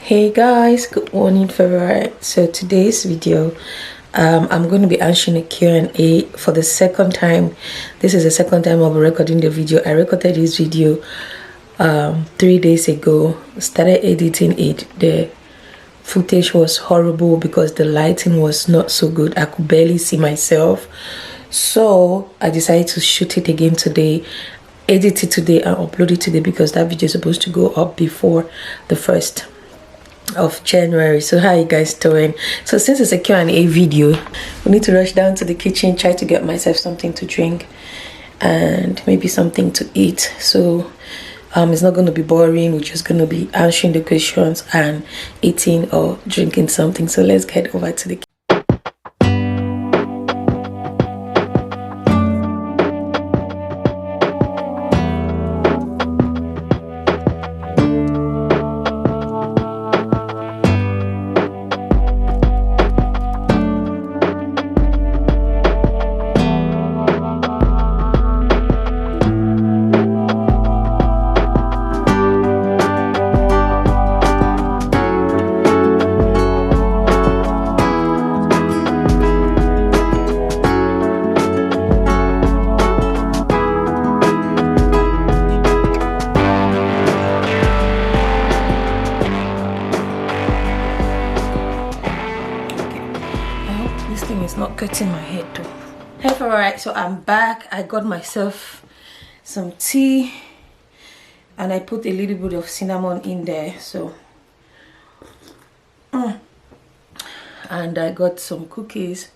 Hey guys, good morning February. So today's video I'm going to be answering a Q&A for the second time. This is the second time I'll be recording the video. I recorded this video 3 days ago, started editing it. The footage was horrible because the lighting was not so good. I could barely see myself, so I decided to shoot it again today, edit it today and upload it today because that video is supposed to go up before the 1st of January. So how you guys doing? So since it's a Q&A video, we need to rush down to the kitchen, try to get myself something to drink and maybe something to eat. So it's not going to be boring. We're just going to be answering the questions and eating or drinking something. So let's get over to the kitchen. Not cutting my head though. Hey, alright, so I'm back. I got myself some tea and I put a little bit of cinnamon in there. So and I got some cookies.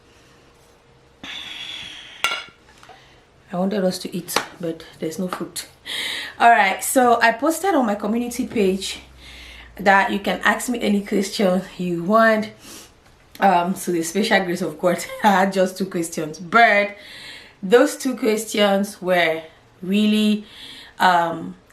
I wanted us to eat, but there's no food. Alright, so I posted on my community page that you can ask me any question you want. So the special grace of God, I had just 2 questions, but those 2 questions were really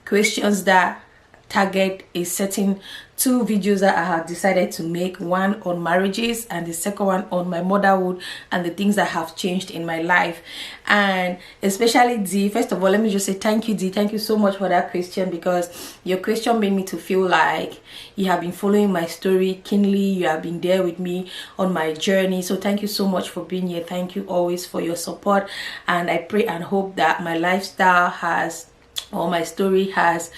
questions that target a certain 2 videos that I have decided to make, one on marriages and the second one on my motherhood and the things that have changed in my life. And especially D, first of all, let me just say thank you, D. Thank you so much for that question, because your question made me to feel like you have been following my story keenly. You have been there with me on my journey. So thank you so much for being here. Thank you always for your support, and I pray and hope that my lifestyle has, or my story has,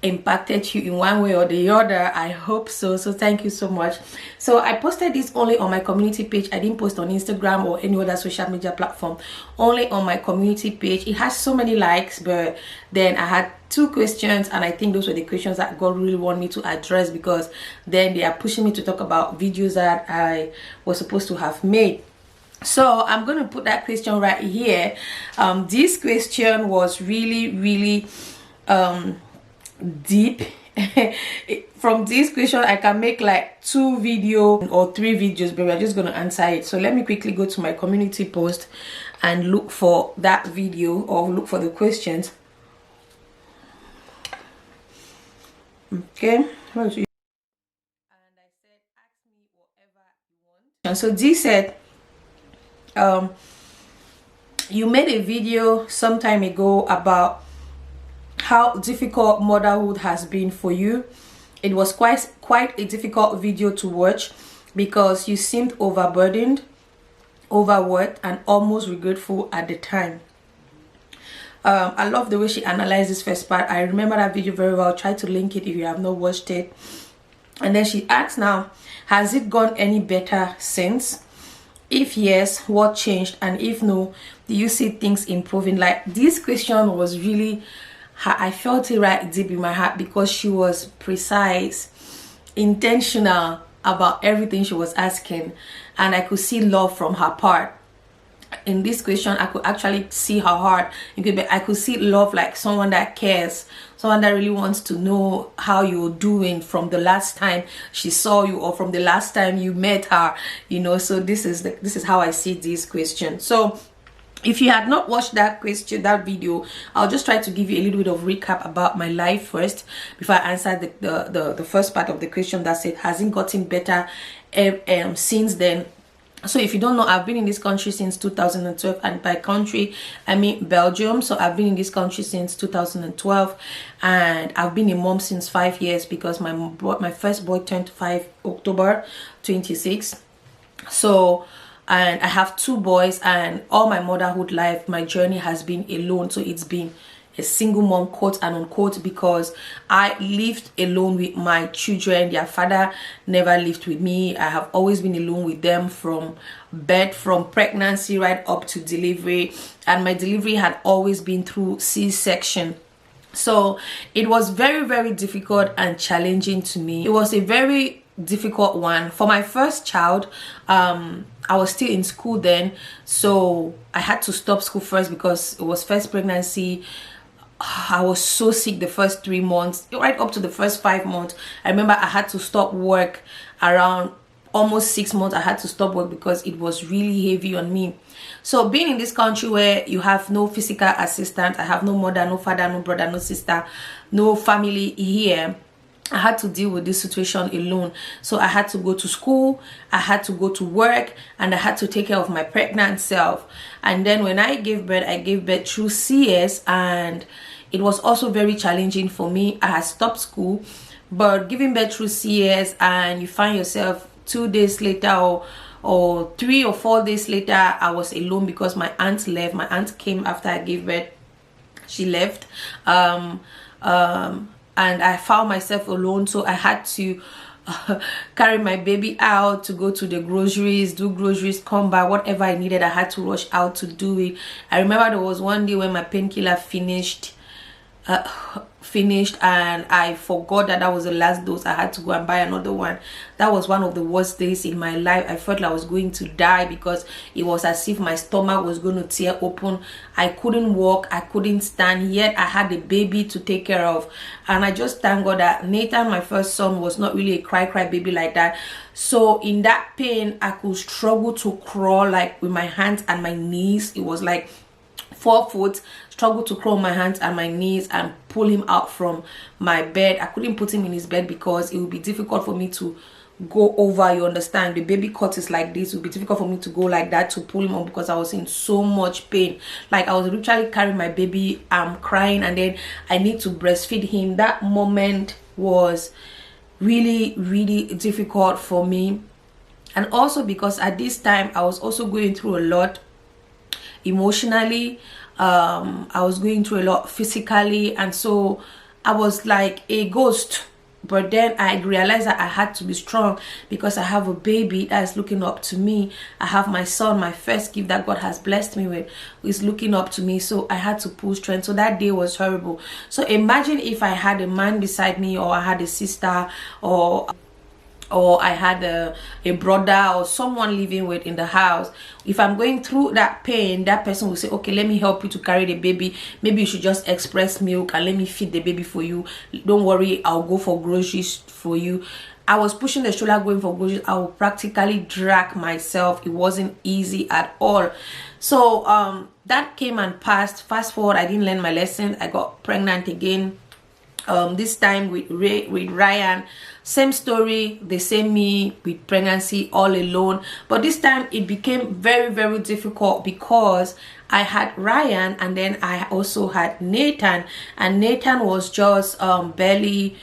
impacted you in one way or the other. I hope so. So thank you so much. So I posted this only on my community page. I didn't post on Instagram or any other social media platform, only on my community page. It has so many likes, but then I had 2 questions, and I think those were the questions that God really wanted me to address, because then they are pushing me to talk about videos that I was supposed to have made. So I'm going to put that question right here. This question was really deep. From this question I can make like 2 videos or 3 videos, but we're just going to answer it. So let me quickly go to my community post and look for that video, or look for the questions. Okay, and I said ask me whatever you want. And so D said you made a video some time ago about how difficult motherhood has been for you. It was quite a difficult video to watch because you seemed overburdened, overworked, and almost regretful at the time. I love the way she analyzed this first part. I remember that video very well. Try to link it if you have not watched it. And then she asks now, has it gone any better since? If yes, what changed? And if no, do you see things improving? Like, this question was really, I felt it right deep in my heart, because she was precise, intentional about everything she was asking, and I could see love from her part. In this question, I could actually see her heart. I could see love, like someone that cares, someone that really wants to know how you're doing from the last time she saw you, or from the last time you met her, you know. So this is how I see this question. So if you had not watched that video, I'll just try to give you a little bit of recap about my life first before I answer the first part of the question that said, has it gotten better since then? So if you don't know, I've been in this country since 2012, and by country I mean Belgium. So I've been in this country since 2012, and I've been a mom since 5 years, because my first boy turned 5 October 26. So, and I have 2 boys, and all my motherhood life, my journey has been alone. So it's been a single mom, quote and unquote, because I lived alone with my children. Their father never lived with me. I have always been alone with them from birth, from pregnancy right up to delivery, and my delivery had always been through C-section. So it was very, very difficult and challenging to me. It was a very difficult one. For my first child, I was still in school then, so I had to stop school first because it was first pregnancy. I was so sick the first 3 months, right up to the first 5 months. I remember I had to stop work around almost 6 months. I had to stop work because it was really heavy on me. So being in this country where you have no physical assistant, I have no mother, no father, no brother, no sister, no family here, I had to deal with this situation alone. So I had to go to school, I had to go to work, and I had to take care of my pregnant self. And then when I gave birth through CS, and it was also very challenging for me. I had stopped school, but giving birth through CS, and you find yourself 2 days later or 3 or 4 days later, I was alone because my aunt left. My aunt came after I gave birth. She left. And I found myself alone, so I had to carry my baby out to go to the groceries, do groceries, come back, whatever I needed, I had to rush out to do it. I remember there was one day when my painkiller finished, and I forgot that was the last dose. I had to go and buy another one. That was one of the worst days in my life. I felt like I was going to die because it was as if my stomach was going to tear open. I couldn't walk, I couldn't stand, yet I had a baby to take care of. And I just thank God that Nathan, my first son, was not really a cry baby like that. So in that pain, I could struggle to crawl, like with my hands and my knees. It was like 4 foot, struggle to crawl my hands and my knees and pull him out from my bed. I couldn't put him in his bed because it would be difficult for me to go over, you understand. The baby cot is like this. It would be difficult for me to go like that to pull him up because I was in so much pain. Like I was literally carrying my baby, I'm crying, and then I need to breastfeed him. That moment was really, really difficult for me. And also because at this time I was also going through a lot emotionally. I was going through a lot physically, and so I was like a ghost. But then I realized that I had to be strong because I have a baby that is looking up to me. I have my son, my first gift that God has blessed me with, who is looking up to me. So I had to pull strength. So that day was horrible. So imagine if I had a man beside me, or I had a sister, or I had a brother or someone living with in the house. If I'm going through that pain, that person will say, okay, let me help you to carry the baby. Maybe you should just express milk and let me feed the baby for you. Don't worry, I'll go for groceries for you. I was pushing the stroller going for groceries. I would practically drag myself. It wasn't easy at all. So that came and passed. Fast forward, I didn't learn my lesson. I got pregnant again. This time with Ryan. Same story, the same me with pregnancy, all alone. But this time it became very, very difficult because I had Ryan, and then I also had Nathan, and Nathan was just barely,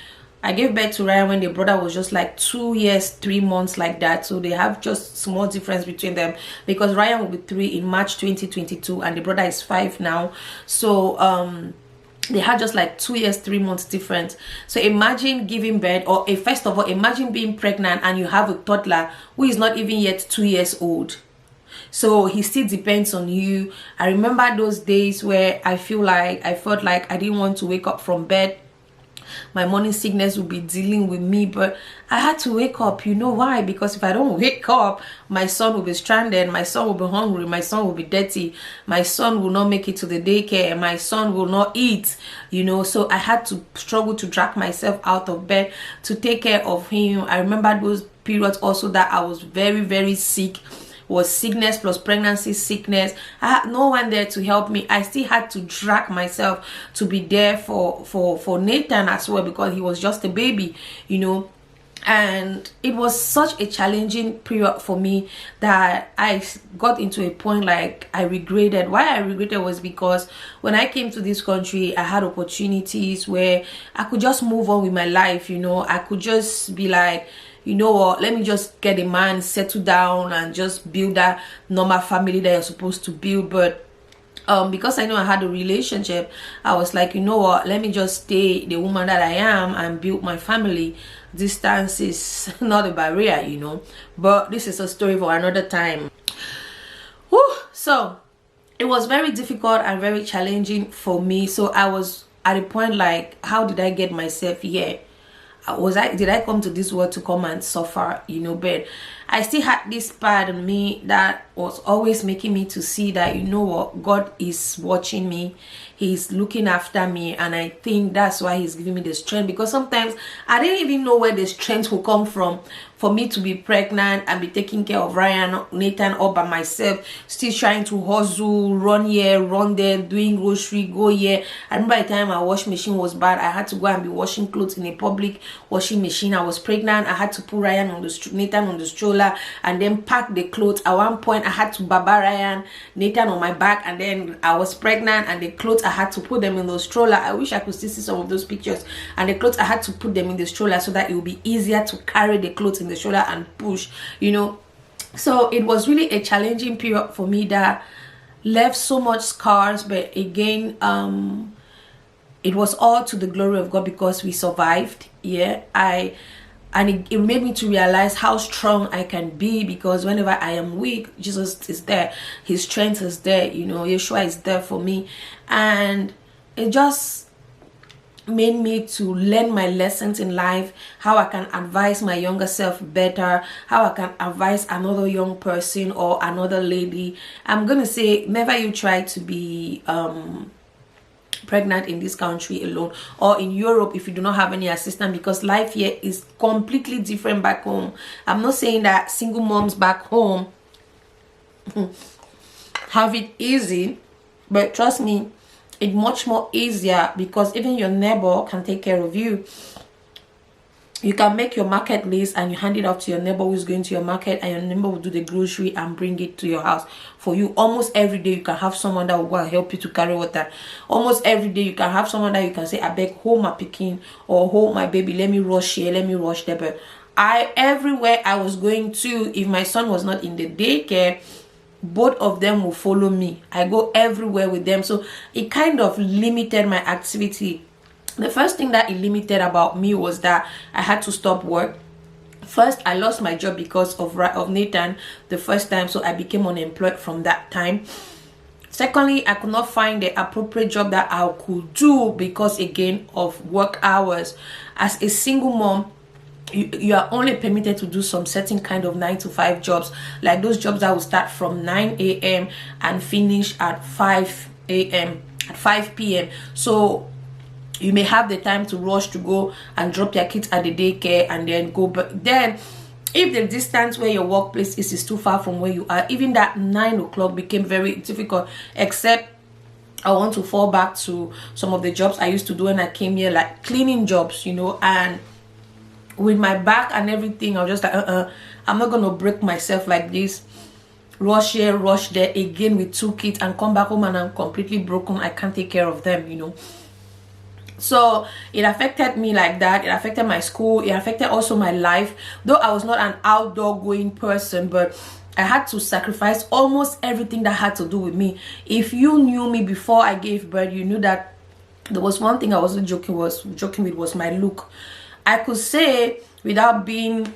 I gave birth to Ryan when the brother was just like 2 years 3 months, like that. So they have just small difference between them because Ryan will be 3 in March 2022 and the brother is 5 now. So they had just like 2 years 3 months difference. So imagine giving birth, or first of all, imagine being pregnant and you have a toddler who is not even yet 2 years old. So he still depends on you. I remember those days where I felt like I didn't want to wake up from bed. My morning sickness would be dealing with me, but I had to wake up. You know why? Because if I don't wake up, my son will be stranded, my son will be hungry, my son will be dirty, my son will not make it to the daycare, my son will not eat, you know. So I had to struggle to drag myself out of bed to take care of him. I remember those periods also that I was very, very sick. Was sickness plus pregnancy sickness. I had no one there to help me. I still had to drag myself to be there for Nathan as well, because he was just a baby, you know. And it was such a challenging period for me that I got into a point like I regretted. Why I regretted was because when I came to this country, I had opportunities where I could just move on with my life. You know, I could just be like, you know what, let me just get a man, settle down, and just build that normal family that you're supposed to build. But because I know I had a relationship, I was like, you know what, let me just stay the woman that I am and build my family. Distance is not a barrier, you know, but this is a story for another time. Whew. So it was very difficult and very challenging for me. So I was at a point like, how did I get myself here? Did I come to this world to come and suffer, you know? But I still had this part of me that was always making me to see that, you know what, God is watching me, he's looking after me. And I think that's why he's giving me the strength, because sometimes I didn't even know where the strength will come from for me to be pregnant and be taking care of Ryan, Nathan all by myself, still trying to hustle, run here, run there, doing grocery, go here. And by the time our washing machine was bad, I had to go and be washing clothes in a public washing machine. I was pregnant. I had to put Ryan on the Nathan on the stroller and then pack the clothes. At one point, I had to baba Ryan, Nathan on my back, and then I was pregnant, and the clothes I had to put them in the stroller. I wish I could still see some of those pictures. And the clothes I had to put them in the stroller so that it would be easier to carry the clothes in the shoulder and push, you know. So it was really a challenging period for me that left so much scars. But again, it was all to the glory of God, because we survived. Yeah, it made me to realize how strong I can be, because whenever I am weak, Jesus is there, his strength is there, you know, Yeshua is there for me. And it just made me to learn my lessons in life, how I can advise my younger self better, how I can advise another young person or another lady. I'm gonna say, never you try to be pregnant in this country alone, or in Europe if you do not have any assistance, because life here is completely different back home. I'm not saying that single moms back home have it easy, but trust me, it's much more easier, because even your neighbor can take care of you. You can make your market list and you hand it off to your neighbor who's going to your market, and your neighbor will do the grocery and bring it to your house for you. Almost every day you can have someone that will go and help you to carry water. Almost every day you can have someone that you can say, I beg, hold my pikin, or hold my baby, let me rush here, let me rush there. But everywhere I was going to, if my son was not in the daycare, both of them will follow me. I go everywhere with them. So it kind of limited my activity. The first thing that it limited about me was that I had to stop work. First, I lost my job because of Nathan the first time, so I became unemployed from that time. Secondly, I could not find the appropriate job that I could do because, again, of work hours. As a single mom, you are only permitted to do some certain kind of 9 to 5 jobs, like those jobs that will start from 9 a.m. and finish at 5 a.m. at 5 p.m. So you may have the time to rush to go and drop your kids at the daycare and then go. But then if the distance where your workplace is too far from where you are, even that 9 o'clock became very difficult. Except I want to fall back to some of the jobs I used to do when I came here, like cleaning jobs, you know. And with my back and everything, I was just like, I'm not gonna break myself like this, rush here, rush there again with 2 kids, and come back home and I'm completely broken. I can't take care of them, you know. So it affected me like that. It affected my school. It affected also my life. Though I was not an outdoor going person, but I had to sacrifice almost everything that had to do with me. If you knew me before I gave birth, you knew that there was one thing I wasn't joking with was my look. I could say, without being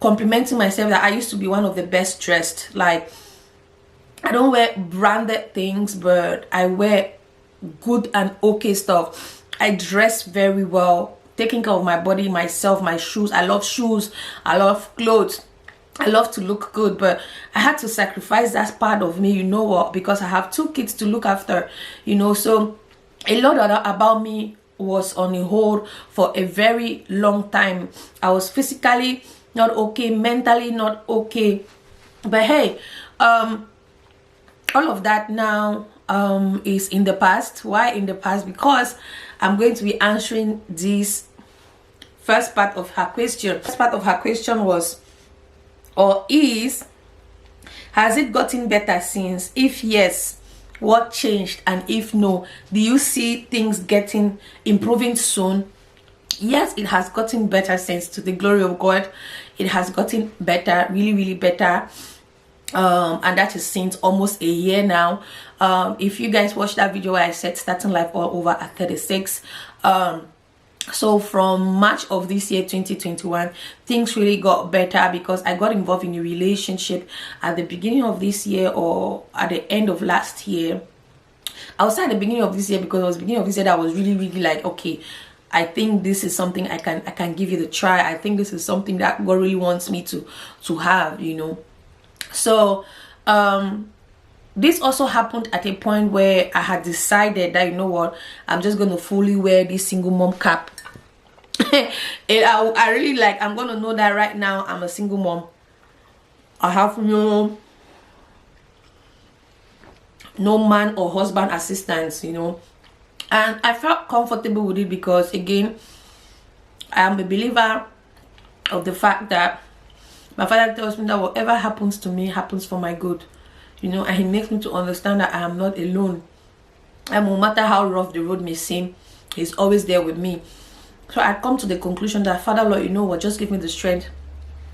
complimenting myself, that I used to be one of the best dressed. Like, I don't wear branded things, but I wear good and okay stuff. I dress very well, taking care of my body, myself, my shoes. I love shoes. I love clothes. I love to look good, but I had to sacrifice that part of me, you know what, because I have 2 kids to look after, you know. So a lot about me was on a hold for a very long time. I was physically not okay, mentally not okay. But hey, all of that now is in the past. Why in the past? Because I'm going to be answering these first part of her question. First part of her question was, or is, has it gotten better since? If yes, what changed? And if no, do you see things improving soon? Yes, it has gotten better since, to the glory of God. It has gotten better, really, really better. And that is since almost a year now. If you guys watched that video where I said starting life all over at 36, so from March of this year 2021, things really got better because I got involved in a relationship at the beginning of this year, or at the end of last year. I would say at the beginning of this year, because it was the beginning of this year that I was really, really like, okay, I think this is something I can give it a try. I think this is something that God really wants me to have, you know. So this also happened at a point where I had decided that, you know what, I'm just going to fully wear this single mom cap. I really like, I'm going to know that right now I'm a single mom. I have no man or husband assistance, you know. And I felt comfortable with it because, again, I am a believer of the fact that my father tells me that whatever happens to me happens for my good, you know, and he makes me to understand that I am not alone. And no matter how rough the road may seem, he's always there with me. So I come to the conclusion that, Father Lord, you know what, just give me the strength.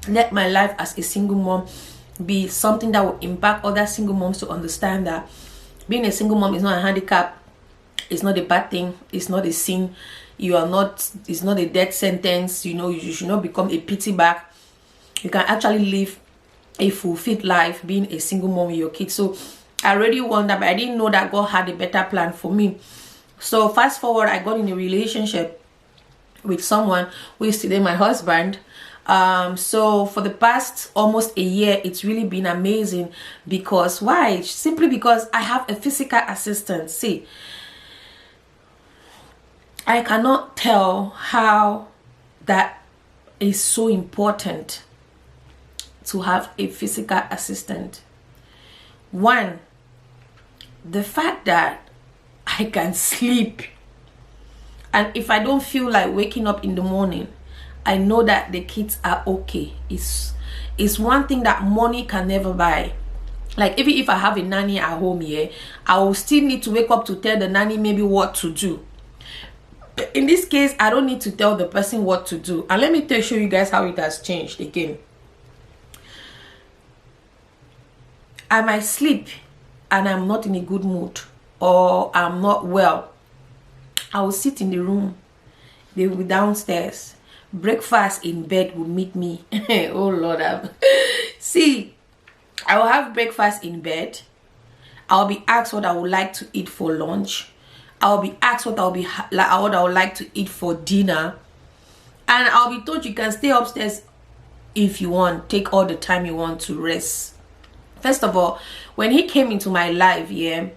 Let my life as a single mom be something that will impact other single moms to understand that being a single mom is not a handicap. It's not a bad thing. It's not a sin. It's not a death sentence. You know, you should not become a pity bag. You can actually live a fulfilled life being a single mom with your kids. So I already wonder, but I didn't know that God had a better plan for me. So fast forward, I got in a relationship with someone who is today my husband. So for the past almost a year, it's really been amazing. Because why? Simply because I have a physical assistant. See, I cannot tell how that is so important to have a physical assistant. One, the fact that I can sleep, and if I don't feel like waking up in the morning, I know that the kids are okay. It's one thing that money can never buy. Like, even if I have a nanny at home here, I will still need to wake up to tell the nanny maybe what to do. In this case, I don't need to tell the person what to do. And let me show you guys how it has changed again. I might sleep and I'm not in a good mood, or I'm not well. I will sit in the room. They will be downstairs. Breakfast in bed will meet me. Oh Lord, see, I will have breakfast in bed. I'll be asked what I would like to eat for lunch. I'll be asked what I would like to eat for dinner, and I'll be told you can stay upstairs if you want. Take all the time you want to rest. First of all, when he came into my life, yeah,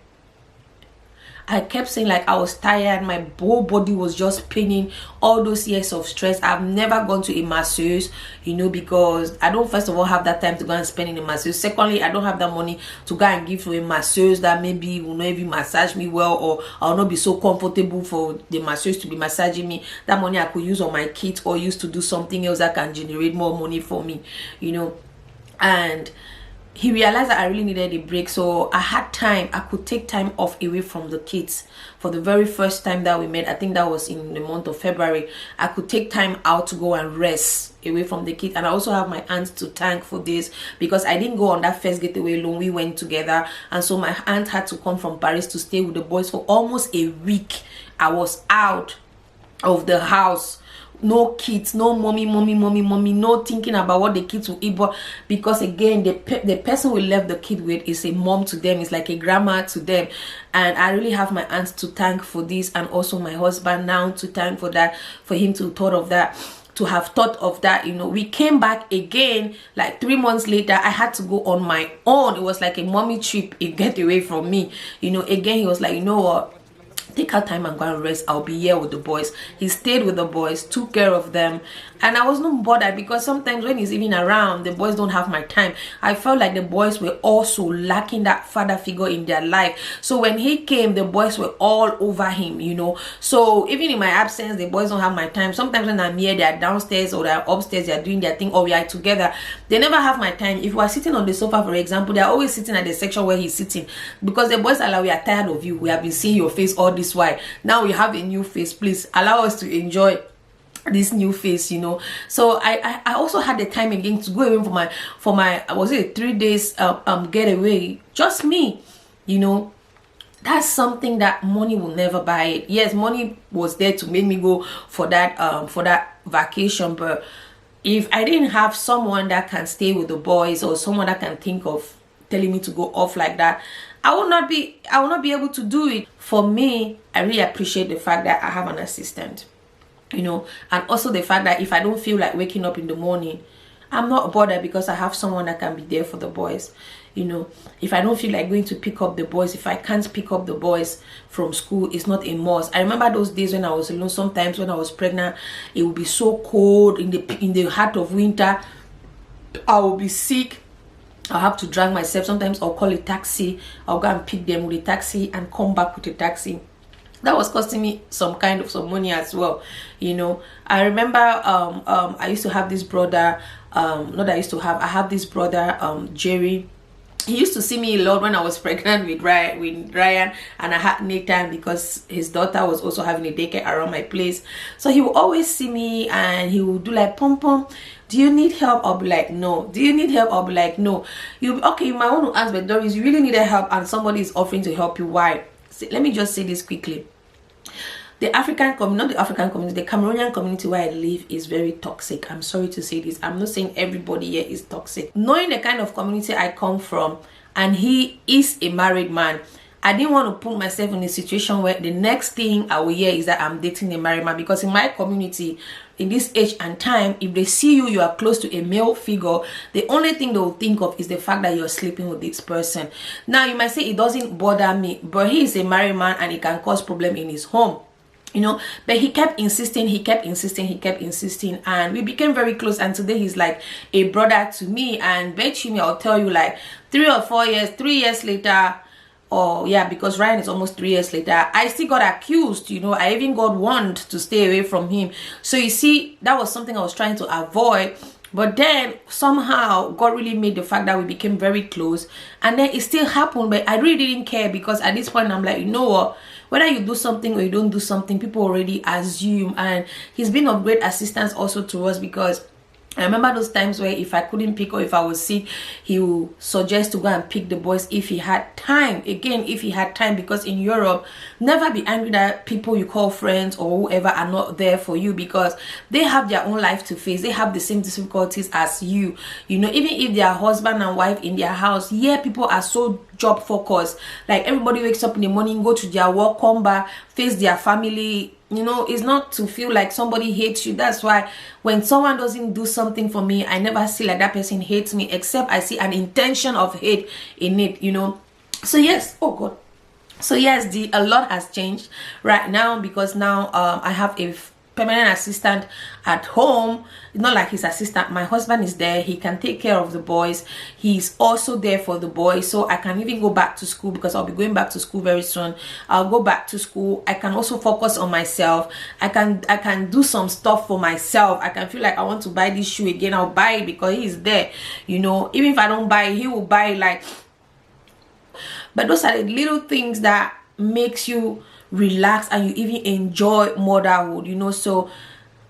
I kept saying like I was tired, my whole body was just paining, all those years of stress. I've never gone to a masseuse, you know, because I don't, first of all, have that time to go and spend in a masseuse. Secondly, I don't have that money to go and give to a masseuse that maybe will not even massage me well, or I'll not be so comfortable for the masseuse to be massaging me. That money I could use on my kids or use to do something else that can generate more money for me, you know. And he realized that I really needed a break, so I had time. I could take time off away from the kids. For the very first time that we met, I think that was in the month of February, I could take time out to go and rest away from the kids. And I also have my aunt to thank for this, because I didn't go on that first getaway alone. We went together, and so my aunt had to come from Paris to stay with the boys for almost a week. I was out of the house. No kids, no mommy, no thinking about what the kids will eat. But because again, the person we left the kid with is a mom to them, it's like a grandma to them. And I really have my aunt to thank for this, and also my husband now to thank for that, for him to thought of that, to have thought of that. You know, we came back again like 3 months later. I had to go on my own. It was like a mommy trip, a getaway from me, you know. Again, he was like, you know what, take our time and go and rest. I'll be here with the boys. He stayed with the boys, took care of them, And I was not bothered, because sometimes when he's even around, the boys don't have my time. I felt like the boys were also lacking that father figure in their life. So when he came, the boys were all over him, you know. So even in my absence, the boys don't have my time. Sometimes when I'm here, they're downstairs or they're upstairs, they're doing their thing, or we are together. They never have my time. If we are sitting on the sofa, for example, they're always sitting at the section where he's sitting, because the boys are like, we are tired of you. We have been seeing your face all this while. Now we have a new face. Please allow us to enjoy this new face, you know. So I also had the time again to go away for my was it 3 days getaway, just me, you know. That's something that money will never buy it. Yes, money was there to make me go for that vacation, but if I didn't have someone that can stay with the boys, or someone that can think of telling me to go off like that, I will not be able to do it. For me, I really appreciate the fact that I have an assistant, you know, and also the fact that if I don't feel like waking up in the morning, I'm not bothered, because I have someone that can be there for the boys, you know. If I don't feel like going to pick up the boys, if I can't pick up the boys from school, it's not a must. I remember those days when I was alone. Sometimes when I was pregnant, it would be so cold in the heart of winter. I will be sick. I'll have to drag myself. Sometimes I'll call a taxi. I'll go and pick them with a taxi and come back with a taxi. That was costing me some money as well, you know. I remember I used to have this brother, I have this brother, Jerry. He used to see me a lot when I was pregnant with Ryan, and I had Nathan, because his daughter was also having a daycare around my place. So he would always see me and he would do like, pom pom, do you need help? I'll be like, no. Do you need help? I'll be like, no. You might want to ask, but Doris, you really need help and somebody is offering to help you. Why? Let me just say this quickly. The African community, not the African community, the Cameroonian community where I live is very toxic. I'm sorry to say this. I'm not saying everybody here is toxic. Knowing the kind of community I come from, and he is a married man, I didn't want to put myself in a situation where the next thing I will hear is that I'm dating a married man. Because in my community, in this age and time, if they see you are close to a male figure, the only thing they will think of is the fact that you're sleeping with this person. Now you might say it doesn't bother me, but he is a married man and it can cause problem in his home, you know. But he kept insisting, and we became very close, and today he's like a brother to me. And bet you me, I'll tell you, like 3 years later, or yeah, because Ryan is almost 3 years later, I still got accused, you know. I even got warned to stay away from him. So you see, that was something I was trying to avoid. But then somehow God really made the fact that we became very close, and then it still happened. But I really didn't care, because at this point I'm like, you know what, whether you do something or you don't do something, people already assume. And he's been of great assistance also to us, because I remember those times where if I couldn't pick, or if I was sick, he would suggest to go and pick the boys if he had time. Again, if he had time, because in Europe, never be angry that people you call friends or whoever are not there for you, because they have their own life to face. They have the same difficulties as you, you know. Even if they are husband and wife in their house, yeah, people are so job focused. Like everybody wakes up in the morning, go to their work, come back, face their family. You know, it's not to feel like somebody hates you. That's why when someone doesn't do something for me, I never see like that person hates me, except I see an intention of hate in it, you know. So yes, oh God. So yes, a lot has changed right now, because now I have a permanent assistant at home. It's not like his assistant, my husband is there, he can take care of the boys, he's also there for the boys. So I can even go back to school, because I'll be going back to school very soon. I'll go back to school. I can also focus on myself. I can do some stuff for myself. I can feel like I want to buy this shoe again, I'll buy it, because he's there, you know. Even if I don't buy it, he will buy it. Like, but those are the little things that makes you relax and you even enjoy motherhood, you know. So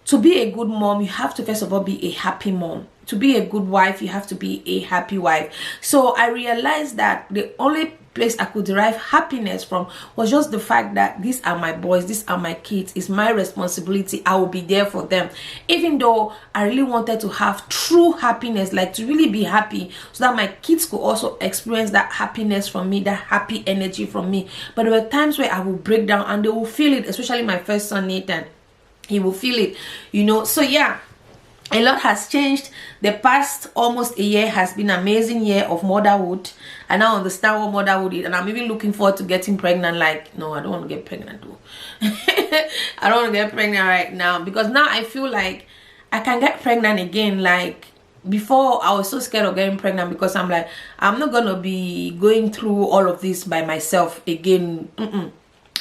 to be a good mom, you have to first of all be a happy mom. To be a good wife, you have to be a happy wife. So I realized that the only place I could derive happiness from was just the fact that these are my boys, these are my kids, it's my responsibility, I will be there for them. Even though I really wanted to have true happiness, like to really be happy, so that my kids could also experience that happiness from me, that happy energy from me. But there were times where I will break down and they will feel it, especially my first son Nathan. He will feel it, you know. So yeah, a lot has changed. The past almost a year has been an amazing year of motherhood. I now understand what motherhood is, and I'm even looking forward to getting pregnant. Like, no, I don't want to get pregnant though. I don't want to get pregnant right now, because now I feel like I can get pregnant again. Like before, I was so scared of getting pregnant because I'm like, I'm not gonna be going through all of this by myself again.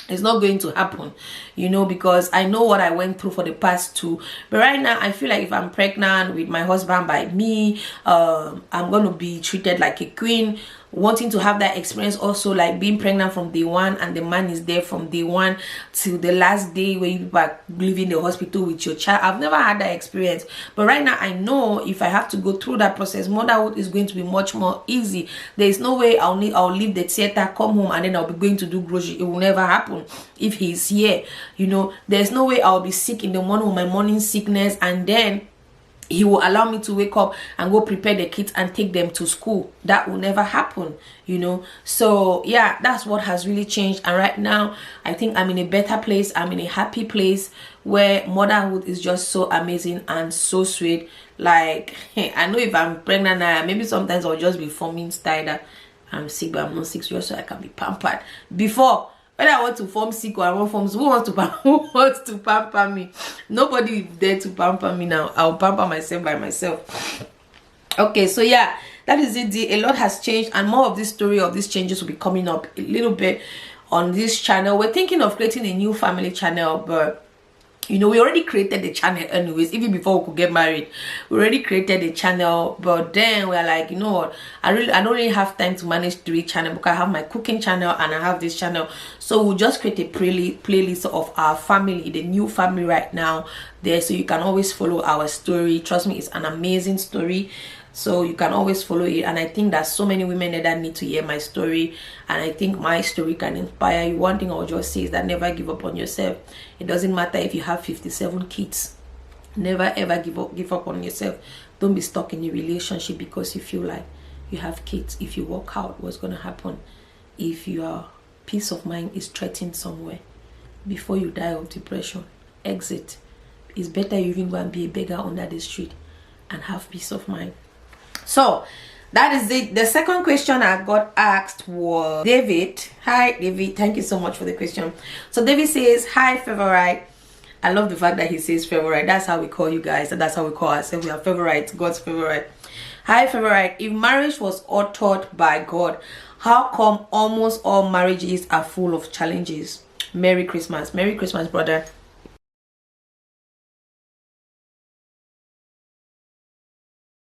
It's not going to happen, you know, because I know what I went through for the past 2. But right now I feel like if I'm pregnant with my husband by me, I'm going to be treated like a queen, wanting to have that experience also, like being pregnant from day 1 and the man is there from day 1 till the last day where you are leaving the hospital with your child. I've never had that experience, but right now I know if I have to go through that process, motherhood is going to be much more easy. There is no way I'll leave the theater, come home, and then I'll be going to do grocery. It will never happen if he's here, you know. There's no way I'll be sick in the morning with my morning sickness and then he will allow me to wake up and go prepare the kids and take them to school. That will never happen, you know. So yeah, that's what has really changed. And right now I think I'm in a better place. I'm in a happy place where motherhood is just so amazing and so sweet. Like I know if I'm pregnant now, maybe sometimes I'll just be forming style that I'm sick, but I'm not sick, just so I can be pampered. Before, when I want to form sick or I want forms, who wants to pamper me? Nobody is there to pamper me now. I'll pamper myself by myself. Okay, so yeah, that is it. A lot has changed, and more of this story of these changes will be coming up a little bit on this channel. We're thinking of creating a new family channel, but you know, we already created the channel anyways. Even before we could get married, we already created the channel. But then we're like, you know what, I don't really have time to manage 3 channels because I have my cooking channel and I have this channel. So we'll just create a playlist of our family, the new family right now there, so you can always follow our story. Trust me, it's an amazing story, so you can always follow it. And I think that so many women that need to hear my story, and I think my story can inspire you. One thing I'll just say is that never give up on yourself. It doesn't matter if you have 57 kids. Never ever give up on yourself. Don't be stuck in a relationship because you feel like you have kids. If you walk out, what's going to happen? If your peace of mind is threatened somewhere, before you die of depression, exit. It's better you even go and be a beggar under the street and have peace of mind. So that is it. The second question I got asked was David. Hi David, thank you so much for the question. So David says, hi favorite. I love the fact that he says favorite. That's how we call you guys, and that's how we call ourselves. We are favorites, God's favorite. Hi favorite, if marriage was authored by God, how come almost all marriages are full of challenges? Merry Christmas. Merry Christmas, brother.